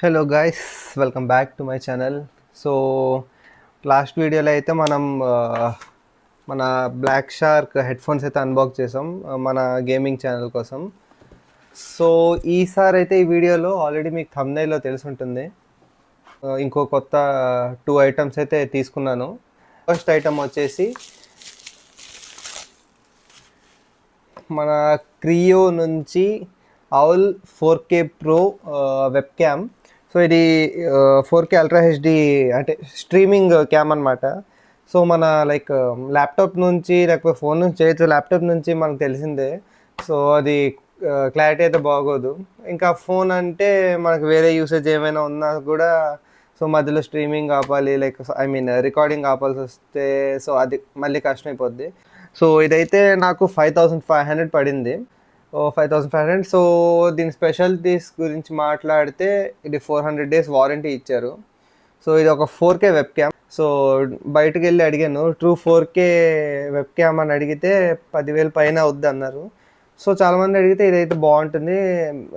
Hello guys, welcome back to my channel. So last వీడియోలో అయితే మనం మన బ్లాక్ షార్క్ హెడ్ ఫోన్స్ అయితే అన్బాక్స్ చేసాం మన గేమింగ్ ఛానల్ కోసం. సో ఈసారి అయితే ఈ వీడియోలో ఆల్రెడీ మీకు థంబ్నెయిల్లో తెలిసి ఉంటుంది, ఇంకో కొత్త 2 ఐటమ్స్ అయితే తీసుకున్నాను. ఫస్ట్ ఐటమ్ వచ్చేసి మన క్రియో నుంచి all 4K pro web cam. So ఇది 4K అల్ట్రా హెచ్డి అంటే స్ట్రీమింగ్ క్యామ్ అనమాట. సో మన లైక్ ల్యాప్టాప్ నుంచి లేకపోతే ఫోన్ నుంచి చేయొచ్చు, ల్యాప్టాప్ నుంచి మనకు తెలిసిందే. సో అది క్లారిటీ అయితే బాగోదు. ఇంకా ఫోన్ అంటే మనకు వేరే యూసేజ్ ఏమైనా ఉన్నా కూడా సో మధ్యలో స్ట్రీమింగ్ ఆపాలి, లైక్ ఐ మీన్ రికార్డింగ్ ఆపాల్సి వస్తే సో అది మళ్ళీ కష్టమైపోద్ది. సో ఇదైతే నాకు 5500 పడింది. 5500. సో దీని స్పెషాలిటీస్ గురించి మాట్లాడితే ఇది 400 days వారంటీ ఇచ్చారు. సో ఇది ఒక 4K వెబ్ క్యామ్. సో బయటకు వెళ్ళి అడిగాను, ట్రూ 4K వెబ్ క్యామ్ అని అడిగితే 10,000 పైన అవుద్ది అన్నారు. సో చాలామంది అడిగితే ఇదైతే బాగుంటుంది,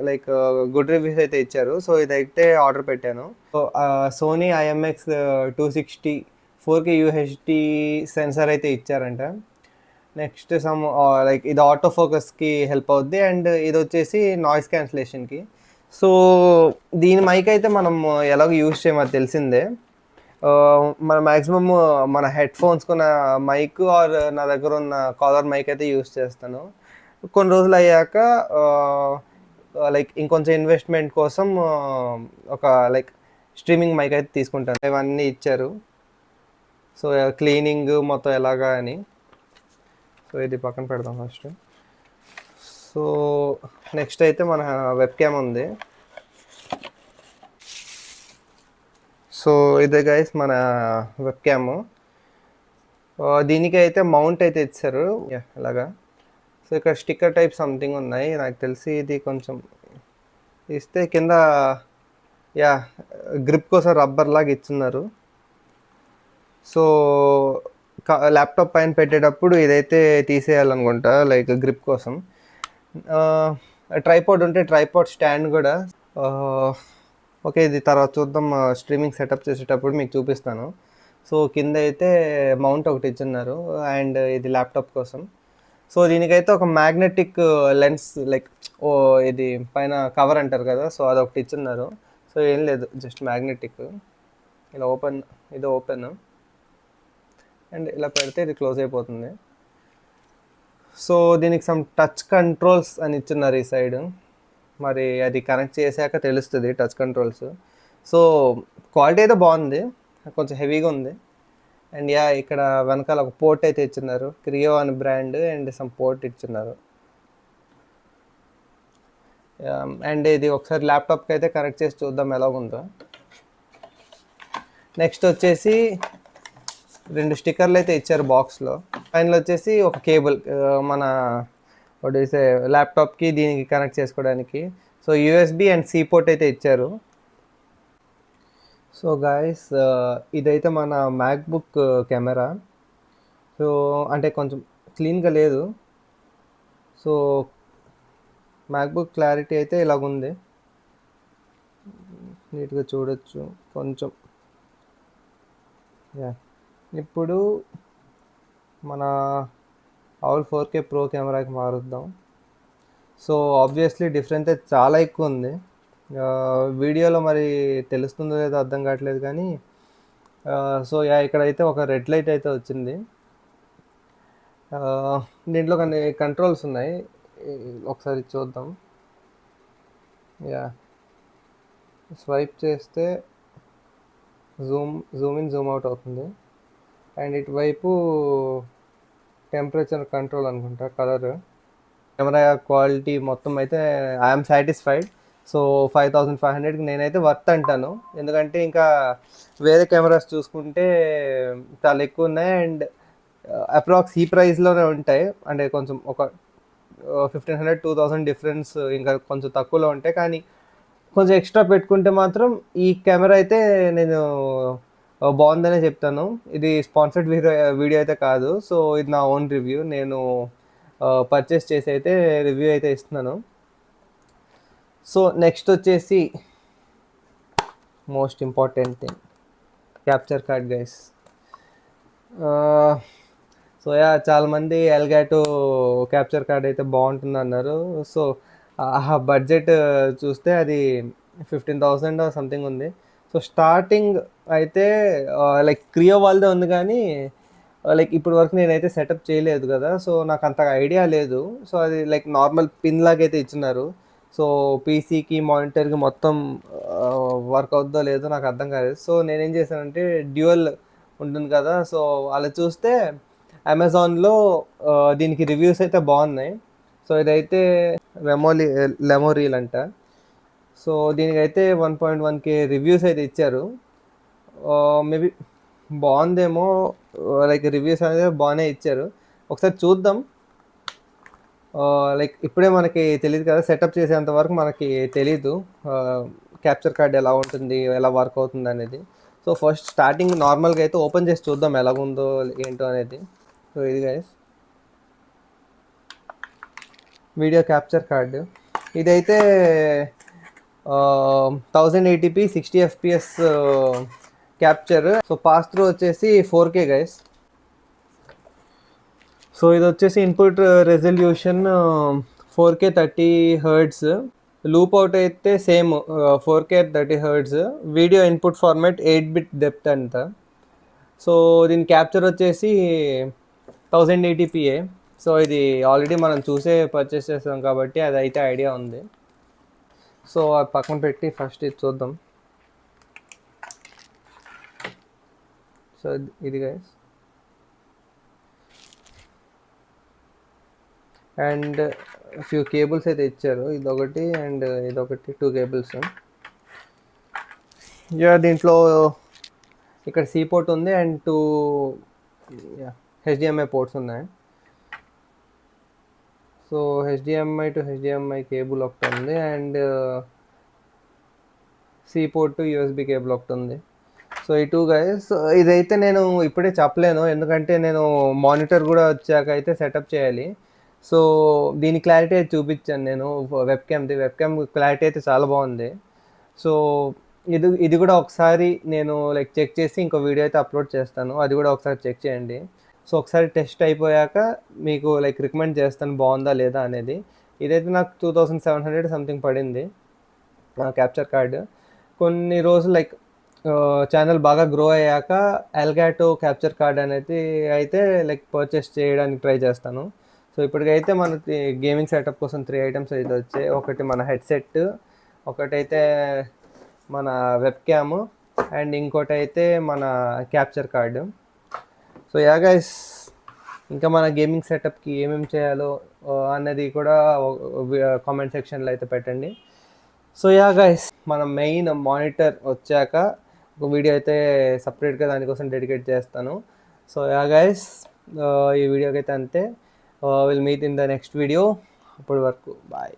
లైక్ గుడ్ రివ్యూస్ అయితే ఇచ్చారు. సో ఇదైతే ఆర్డర్ పెట్టాను. So Sony IMX 260 4K UHD sensor అయితే ఇచ్చారంట. నెక్స్ట్ సమ్ లైక్ ఇది ఆటో ఫోకస్కి హెల్ప్ అవుద్ది, అండ్ ఇది వచ్చేసి నాయిస్ క్యాన్సిలేషన్కి. సో దీని మైక్ అయితే మనం ఎలాగో యూజ్ చేయమో తెలిసిందే. మన మ్యాక్సిమమ్ మన హెడ్ ఫోన్స్ కొన్న మైక్ ఆర్ నా దగ్గర ఉన్న కాలర్ మైక్ అయితే యూజ్ చేస్తాను. కొన్ని రోజులు అయ్యాక లైక్ ఇంకొంచెం ఇన్వెస్ట్మెంట్ కోసం ఒక లైక్ స్ట్రీమింగ్ మైక్ అయితే తీసుకుంటాను. ఇవన్నీ ఇచ్చారు. సో క్లీనింగ్ మొత్తం ఎలాగా అని. సో ఇది పక్కన పెడదాం ఫస్ట్. సో నెక్స్ట్ అయితే మన వెబ్ క్యామ్ ఉంది. సో ఇదే గైస్ మన వెబ్ క్యామ్. దీనికి అయితే మౌంట్ అయితే ఇచ్చారు ఇలాగా. సో ఇక్కడ స్టిక్కర్ టైప్ సంథింగ్ ఉన్నాయి, నాకు తెలిసి ఇది కొంచెం ఇస్తే కింద గ్రిప్ కోసం రబ్బర్ లాగా ఇచ్చున్నారు. సో ల్యాప్టాప్ పైన పెట్టేటప్పుడు ఇదైతే తీసేయాలనుకుంటా, లైక్ గ్రిప్ కోసం. ట్రైపాడ్ ఉంటే ట్రైపాడ్ స్టాండ్ కూడా. ఓకే, ఇది తర్వాత చూద్దాం, స్ట్రీమింగ్ సెటప్ చేసేటప్పుడు మీకు చూపిస్తాను. సో కింద అయితే మౌంట్ ఒకటి ఇచ్చున్నారు, అండ్ ఇది ల్యాప్టాప్ కోసం. సో దీనికైతే ఒక మ్యాగ్నెటిక్ లెన్స్, లైక్ ఇది పైన కవర్ అంటారు కదా, సో అదొకటి ఇచ్చున్నారు. సో ఏం లేదు, జస్ట్ మ్యాగ్నెటిక్. ఇలా ఇది ఓపెన్ అండ్ ఇలా పెడితే ఇది క్లోజ్ అయిపోతుంది. సో దీనికి సమ్ టచ్ కంట్రోల్స్ అని ఇచ్చున్నారు ఈ సైడ్. మరి అది కనెక్ట్ చేశాక తెలుస్తుంది టచ్ కంట్రోల్స్. సో క్వాలిటీ అయితే బాగుంది, కొంచెం హెవీగా ఉంది. అండ్ ఇక్కడ వెనకాల ఒక పోర్ట్ అయితే ఇచ్చున్నారు, క్రియో అని బ్రాండ్, అండ్ సమ్ పోర్ట్ ఇచ్చున్నారు. అండ్ ఇది ఒకసారి ల్యాప్టాప్కి అయితే కనెక్ట్ చేసి చూద్దాం ఎలాగుందో. నెక్స్ట్ వచ్చేసి 2 స్టిక్కర్లు అయితే ఇచ్చారు బాక్స్లో. ఫైనల్ వచ్చేసి ఒక కేబుల్, మన వాట్ ల్యాప్టాప్కి దీనికి కనెక్ట్ చేసుకోవడానికి. So USB and C port అయితే ఇచ్చారు. సో గాయస్, ఇదైతే మన మ్యాక్బుక్ కెమెరా. సో అంటే కొంచెం క్లీన్గా లేదు. సో మ్యాక్బుక్ క్లారిటీ అయితే ఇలాగుంది, నీట్గా చూడొచ్చు కొంచెం. ఇప్పుడు మన ఆల్ 4K ప్రో కెమెరాకి మారుద్దాం. సో ఆబ్వియస్లీ డిఫరెన్స్ అయితే చాలా ఎక్కువ ఉంది. వీడియోలో మరి తెలుస్తుందో లేదో అర్థం కావట్లేదు కానీ. సో ఇక్కడైతే ఒక రెడ్ లైట్ అయితే వచ్చింది. దీంట్లో కొన్ని కంట్రోల్స్ ఉన్నాయి, ఒకసారి చూద్దాం. స్వైప్ చేస్తే జూమ్ ఇన్ జూమ్ అవుట్ అవుతుంది. అండ్ ఇటువైపు టెంపరేచర్ కంట్రోల్ అనుకుంటా, కలర్. కెమెరా క్వాలిటీ మొత్తం అయితే ఐఎమ్ సాటిస్ఫైడ్. సో 5500కి నేనైతే వర్త్ అంటాను, ఎందుకంటే ఇంకా వేరే కెమెరాస్ చూసుకుంటే చాలా ఎక్కువ ఉన్నాయి, అండ్ అప్రాక్స్ ఈ ప్రైస్లోనే ఉంటాయి. అంటే కొంచెం ఒక 1500-2000 డిఫరెన్స్ ఇంకా కొంచెం తక్కువలో ఉంటాయి. కానీ కొంచెం ఎక్స్ట్రా పెట్టుకుంటే మాత్రం ఈ కెమెరా అయితే నేను బాగుందనే చెప్తాను. ఇది స్పాన్సర్డ్ వీడియో అయితే కాదు. సో ఇది నా ఓన్ రివ్యూ, నేను పర్చేస్ చేసి అయితే రివ్యూ అయితే ఇస్తున్నాను. సో నెక్స్ట్ వచ్చేసి most important thing capture card guys. So yeah చాలామంది ఎల్గాటో క్యాప్చర్ కార్డ్ అయితే బాగుంటుంది అన్నారు. సో ఆ బడ్జెట్ చూస్తే అది 15,000 సంథింగ్ ఉంది. సో స్టార్టింగ్ అయితే లైక్ క్రియో వాళ్ళదే ఉంది, కానీ లైక్ ఇప్పటి వరకు నేనైతే సెటప్ చేయలేదు కదా, సో నాకు అంతగా ఐడియా లేదు. సో అది లైక్ నార్మల్ పిన్ లాగా అయితే ఇచ్చినారు. సో పీసీకి మానిటర్కి మొత్తం వర్క్ అవుద్దో లేదో నాకు అర్థం కాలేదు. సో నేనేం చేశానంటే డ్యూయల్ ఉంటుంది కదా, సో అలా చూస్తే అమెజాన్లో దీనికి రివ్యూస్ అయితే బాగున్నాయి. సో ఇదైతే లెమోరీల్ అంట. సో దీనికైతే 1.1K రివ్యూస్ అయితే ఇచ్చారు. మేబీ బాగుందేమో, లైక్ రివ్యూస్ అనేది బాగానే ఇచ్చారు. ఒకసారి చూద్దాం. లైక్ ఇప్పుడే మనకి తెలియదు కదా, సెటప్ చేసేంత వరకు మనకి తెలీదు క్యాప్చర్ కార్డ్ ఎలా ఉంటుంది, ఎలా వర్క్ అవుతుంది అనేది. సో ఫస్ట్ స్టార్టింగ్ నార్మల్గా అయితే ఓపెన్ చేసి చూద్దాం ఎలాగుందో ఏంటో అనేది. సో ఇది గైస్ వీడియో క్యాప్చర్ కార్డు. ఇదైతే 1080p 60 FPS capture. So pass through వచ్చేసి 4K గైస్. సో ఇది వచ్చేసి input resolution 4K 30Hz. Loop out అయితే same 4K 30Hz. Video input format 8-bit depth అంట. సో దీని క్యాప్చర్ వచ్చేసి 1080p. సో ఇది already మనం చూసే పర్చేస్ చేస్తాం కాబట్టి అది అయితే ఐడియా ఉంది. సో అది పక్కన పెట్టి ఫస్ట్ ఇది చూద్దాం. సో ఇది గైస్, అండ్ ఫ్యూ కేబుల్స్ అయితే ఇచ్చారు. ఇదొకటి అండ్ ఇదొకటి, 2 కేబుల్స్. దీంట్లో ఇక్కడ సి పోర్ట్ ఉంది అండ్ 2 HDMI పోర్ట్స్ ఉన్నాయి. So HDMI to HDMI cable ఒకటి ఉంది and C port to USB cable ఒకటి ఉంది. సో ఈ 2 గైస్. ఇదైతే నేను ఇప్పుడే చెప్పలేను, ఎందుకంటే నేను మానిటర్ కూడా వచ్చాక అయితే సెటప్ చేయాలి. సో దీని క్లారిటీ అయితే చూపించాను నేను వెబ్ క్యామ్ క్లారిటీ అయితే చాలా బాగుంది. సో ఇది కూడా ఒకసారి నేను లైక్ చెక్ చేసి ఇంకో వీడియో అయితే అప్లోడ్ చేస్తాను, అది కూడా ఒకసారి చెక్ చేయండి. సో ఒకసారి టెస్ట్ అయిపోయాక మీకు లైక్ రికమెండ్ చేస్తాను బాగుందా లేదా అనేది. ఇదైతే నాకు 2700 సంథింగ్ పడింది క్యాప్చర్ కార్డు. కొన్ని రోజులు లైక్ ఛానల్ బాగా గ్రో అయ్యాక ఎల్గాటో క్యాప్చర్ కార్డ్ అనేది అయితే లైక్ పర్చేస్ చేయడానికి ట్రై చేస్తాను. సో ఇప్పటికైతే మనకి గేమింగ్ సెటప్ కోసం 3 ఐటమ్స్ అయితే వచ్చాయి. ఒకటి మన హెడ్సెట్, ఒకటైతే మన వెబ్ క్యామ్ అండ్ ఇంకోటి అయితే మన capture card. So yeah guys, ఇంకా మన గేమింగ్ సెటప్కి ఏమేమి చేయాలో అన్నది కూడా కామెంట్ సెక్షన్లో అయితే పెట్టండి. సో యా గైస్, మన మెయిన్ మానిటర్ వచ్చాక ఒక వీడియో అయితే సపరేట్గా దానికోసం డెడికేట్ చేస్తాను. సో యా గైస్, ఈ వీడియోకి అయితే అంతే. Will meet in the next video. అప్పటి వరకు బాయ్.